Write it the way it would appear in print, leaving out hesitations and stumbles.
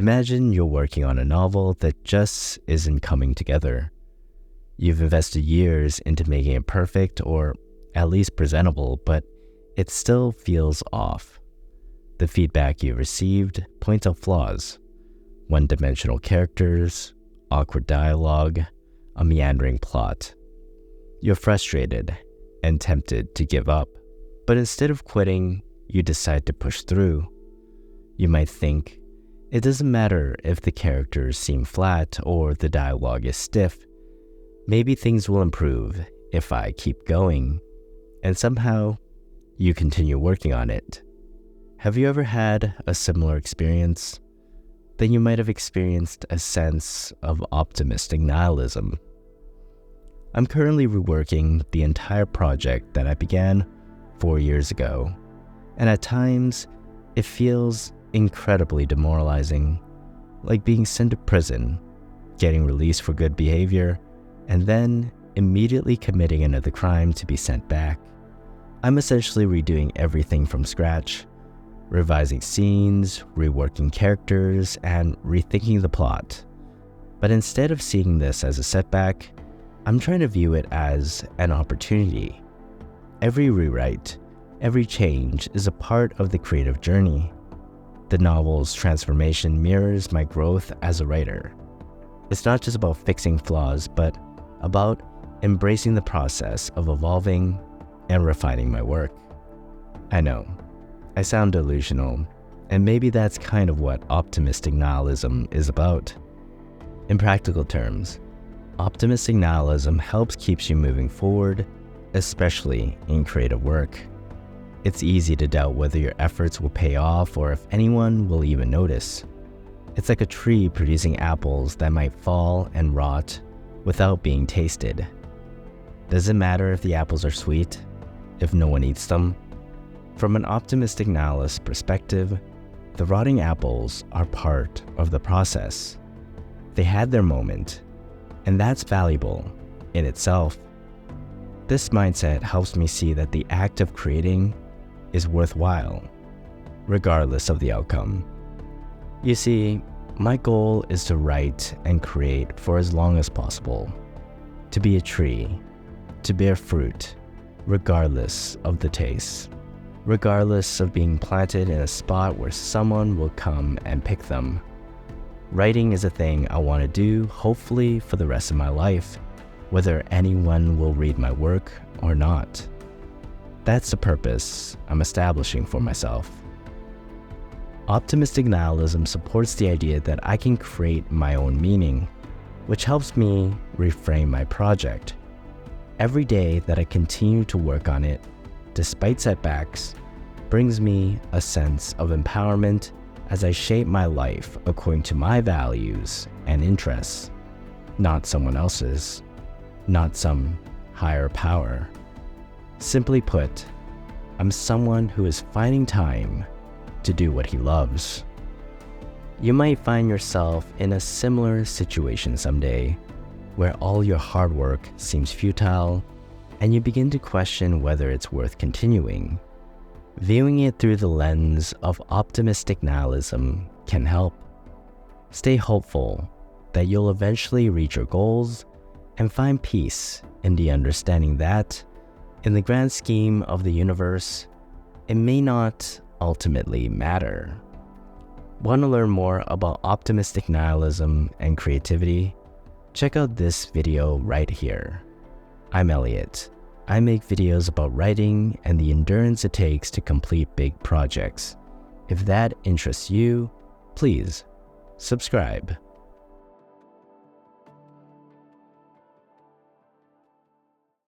Imagine you're working on a novel that just isn't coming together. You've invested years into making it perfect or at least presentable, but it still feels off. The feedback you've received points out flaws: one-dimensional characters, awkward dialogue, a meandering plot. You're frustrated and tempted to give up, but instead of quitting, you decide to push through. You might think, it doesn't matter if the characters seem flat or the dialogue is stiff. Maybe things will improve if I keep going. And somehow, you continue working on it. Have you ever had a similar experience? Then you might have experienced a sense of optimistic nihilism. I'm currently reworking the entire project that I began 4 years ago, and at times, it feels incredibly demoralizing, like being sent to prison, getting released for good behavior, and then immediately committing another crime to be sent back. I'm essentially redoing everything from scratch, revising scenes, reworking characters, and rethinking the plot. But instead of seeing this as a setback, I'm trying to view it as an opportunity. Every rewrite, every change is a part of the creative journey. The novel's transformation mirrors my growth as a writer. It's not just about fixing flaws, but about embracing the process of evolving and refining my work. I know, I sound delusional, and maybe that's kind of what optimistic nihilism is about. In practical terms, optimistic nihilism helps keep you moving forward, especially in creative work. It's easy to doubt whether your efforts will pay off or if anyone will even notice. It's like a tree producing apples that might fall and rot without being tasted. Does it matter if the apples are sweet, if no one eats them? From an optimistic nihilist perspective, the rotting apples are part of the process. They had their moment, and that's valuable in itself. This mindset helps me see that the act of creating is worthwhile, regardless of the outcome. You see, my goal is to write and create for as long as possible, to be a tree, to bear fruit, regardless of the taste, regardless of being planted in a spot where someone will come and pick them. Writing is a thing I want to do, hopefully for the rest of my life, whether anyone will read my work or not. That's the purpose I'm establishing for myself. Optimistic nihilism supports the idea that I can create my own meaning, which helps me reframe my project. Every day that I continue to work on it, despite setbacks, brings me a sense of empowerment as I shape my life according to my values and interests, not someone else's, not some higher power. Simply put, I'm someone who is finding time to do what he loves. You might find yourself in a similar situation someday, where all your hard work seems futile, and you begin to question whether it's worth continuing. Viewing it through the lens of optimistic nihilism can help. Stay hopeful that you'll eventually reach your goals and find peace in the understanding that, in the grand scheme of the universe, it may not ultimately matter. Want to learn more about optimistic nihilism and creativity? Check out this video right here. I'm Elliot. I make videos about writing and the endurance it takes to complete big projects. If that interests you, please subscribe.